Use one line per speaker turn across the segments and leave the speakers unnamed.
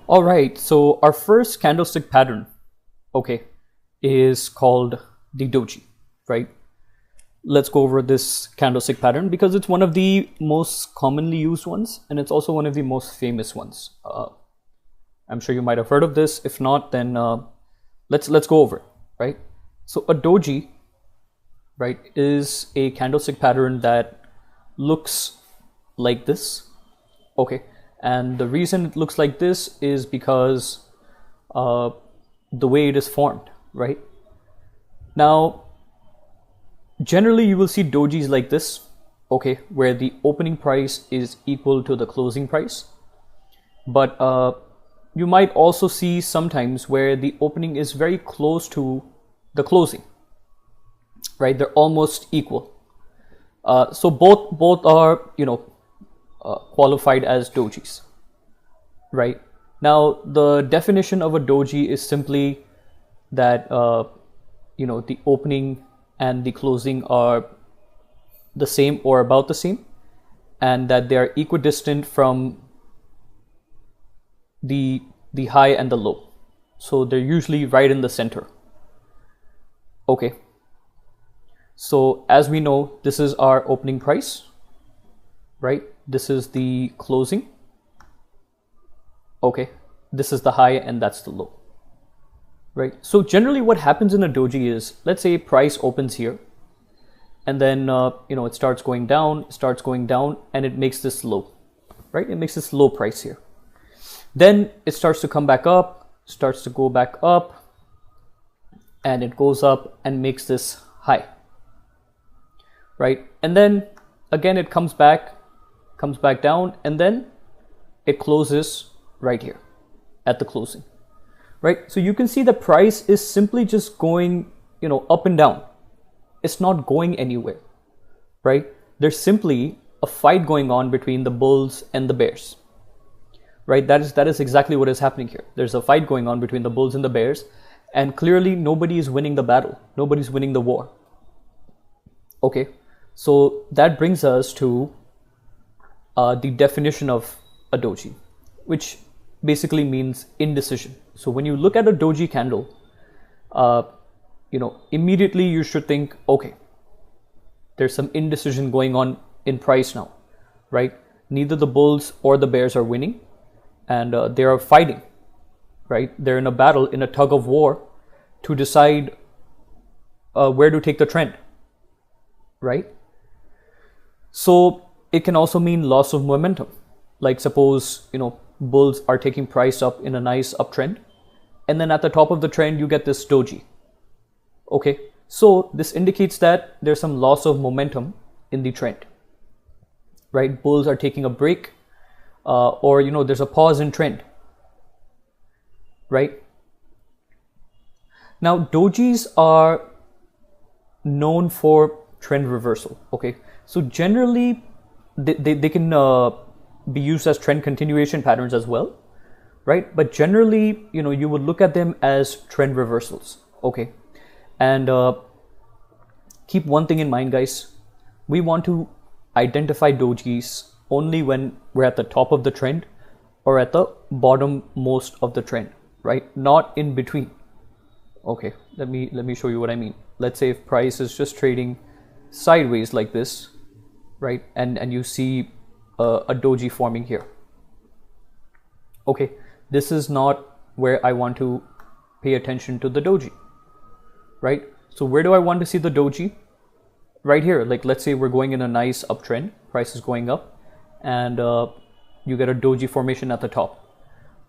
All right, so our first candlestick pattern, okay, is called the Doji, right? Let's go over this candlestick pattern because it's one of the most commonly used ones and it's also one of the most famous ones. I'm sure you might have heard of this. If not, then let's go over it, right? So a Doji, right, is a candlestick pattern that looks like this, okay? And the reason it looks like this is because the way it is formed, right? Now, generally you will see dojis like this, okay, where the opening price is equal to the closing price. But you might also see sometimes where the opening is very close to the closing, right? They're almost equal. So both are, qualified as dojis, right? Now, the definition of a doji is simply that, the opening and the closing are the same or about the same, and that they are equidistant from the high and the low. So they're usually right in the center. Okay. So as we know, this is our opening price, right? This is the closing. Okay. This is the high and that's the low. Right. So generally what happens in a doji is, let's say price opens here and then, it starts going down, and it makes this low, right? It makes this low price here. Then it starts to come back up, starts to go back up, and it goes up and makes this high, right? And then again, it comes back down, and then it closes right here at the closing. Right, so you can see the price is simply just going, up and down. It's not going anywhere, right? There's simply a fight going on between the bulls and the bears, right? That is exactly what is happening here. There's a fight going on between the bulls and the bears, and clearly nobody is winning the battle. Nobody's winning the war. Okay, so that brings us to the definition of a doji, which basically means indecision. So when you look at a doji candle, immediately you should think, okay, there's some indecision going on in price now, right? Neither the bulls or the bears are winning, and they are fighting, right? They're in a battle, in a tug of war to decide where to take the trend, right? So it can also mean loss of momentum. Like suppose, bulls are taking price up in a nice uptrend, and then at the top of the trend you get this doji. Okay, so this indicates that there's some loss of momentum in the trend, right? Bulls are taking a break, or there's a pause in trend, right? Now dojis are known for trend reversal. Okay, so generally they can be used as trend continuation patterns as well, right? But generally, you would look at them as trend reversals, okay? And keep one thing in mind, guys. We want to identify dojis only when we're at the top of the trend or at the bottom most of the trend, right? Not in between. Okay, let me show you what I mean. Let's say if price is just trading sideways like this, right? And you see a doji forming here. Okay, this is not where I want to pay attention to the doji, right? So where do I want to see the doji? Right here. Like let's say we're going in a nice uptrend, price is going up, and you get a doji formation at the top.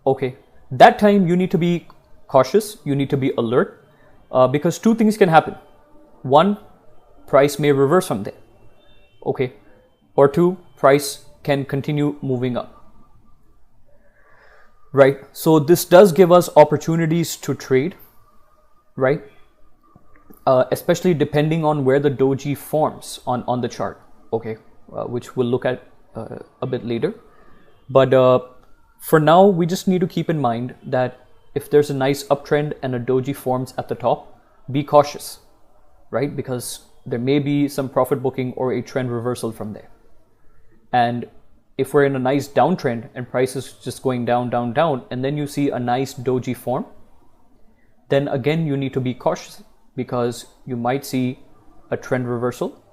Okay, that time you need to be cautious, you need to be alert, because two things can happen. One, price may reverse from there, okay, or two, price can continue moving up, right? So this does give us opportunities to trade, right? Especially depending on where the doji forms on the chart, okay, which we'll look at a bit later. But for now, we just need to keep in mind that if there's a nice uptrend and a doji forms at the top, be cautious, right? Because there may be some profit booking or a trend reversal from there. And if we're in a nice downtrend and price is just going down, down, down, and then you see a nice doji form, then again you need to be cautious because you might see a trend reversal,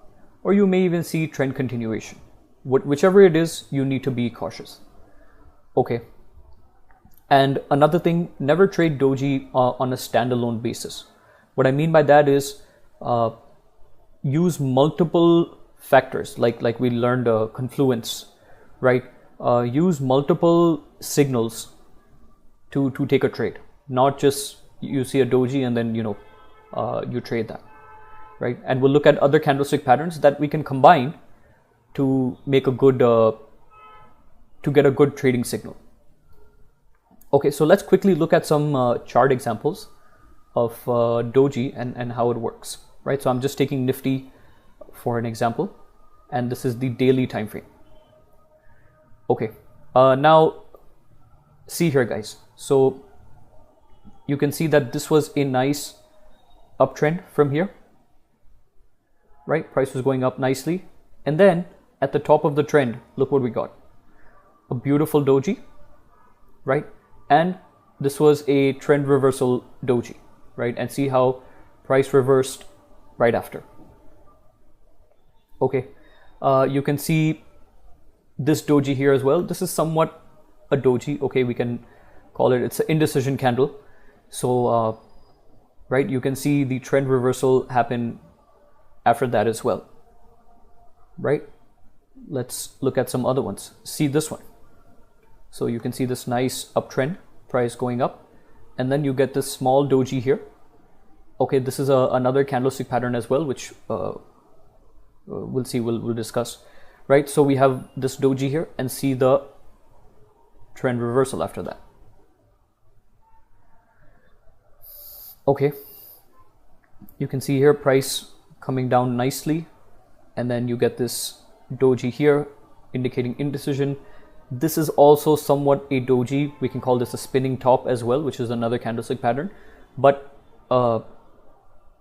or you may even see trend continuation. Whichever it is, you need to be cautious. Okay. And another thing, never trade doji on a standalone basis. What I mean by that is use multiple factors, like we learned confluence, right? Use multiple signals to take a trade, not just you see a doji and then you trade that, right? And we'll look at other candlestick patterns that we can combine to make a good to get a good trading signal. Okay, so let's quickly look at some chart examples of doji and how it works, right? So I'm just taking Nifty for an example, and this is the daily time frame. Okay, now see here, guys. So you can see that this was a nice uptrend from here, right? Price was going up nicely, and then at the top of the trend, look what we got. A beautiful doji, right? And this was a trend reversal doji, right? And see how price reversed right after. Okay, you can see this doji here as well. This is somewhat a doji. Okay, we can call it, it's an indecision candle. So, right, you can see the trend reversal happen after that as well, right? Let's look at some other ones. See this one. So you can see this nice uptrend, price going up, and then you get this small doji here. Okay, this is another candlestick pattern as well, which we'll see, we'll discuss, right? So we have this doji here and see the trend reversal after that. Okay, you can see here price coming down nicely, and then you get this doji here indicating indecision. This is also somewhat a doji. We can call this a spinning top as well, which is another candlestick pattern. But can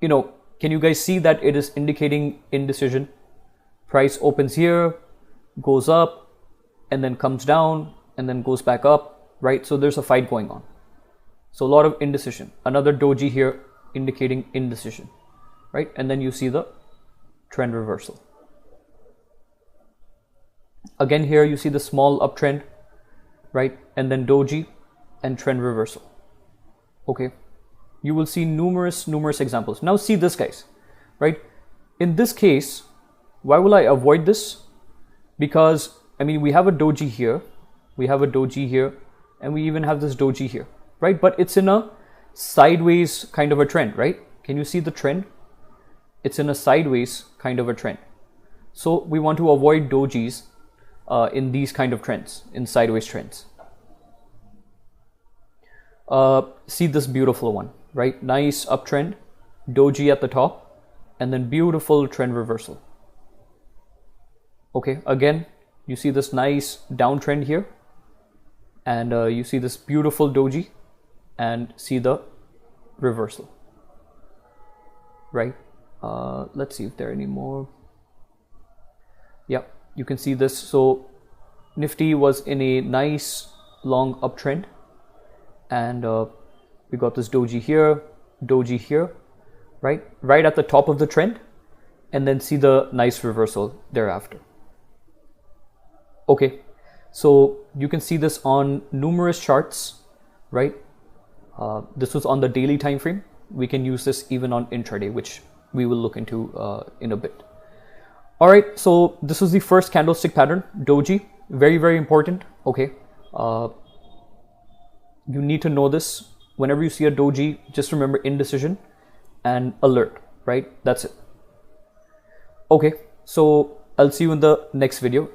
you guys see that it is indicating indecision? Price opens here, goes up, and then comes down, and then goes back up, right? So there's a fight going on. So a lot of indecision. Another doji here indicating indecision, right? And then you see the trend reversal. Again, here you see the small uptrend, right? And then doji and trend reversal. Okay, you will see numerous examples. Now see this, guys, right? In this case, why will I avoid this? Because I mean, we have a doji here, we have a doji here, and we even have this doji here, right? But it's in a sideways kind of a trend, right? Can you see the trend? It's in a sideways kind of a trend. So we want to avoid dojis in these kind of trends, in sideways trends. See this beautiful one, right? Nice uptrend, doji at the top, and then beautiful trend reversal. Okay, again, you see this nice downtrend here, and you see this beautiful doji, and see the reversal, right? Let's see if there are any more. Yeah, you can see this. So Nifty was in a nice long uptrend, and we got this doji here, right at the top of the trend, and then see the nice reversal thereafter. Okay, so you can see this on numerous charts, right? This was on the daily time frame. We can use this even on intraday, which we will look into in a bit. All right, so this was the first candlestick pattern, doji. Very important. Okay, you need to know this. Whenever you see a doji, just remember indecision and alert, right? That's it. Okay, so I'll see you in the next video.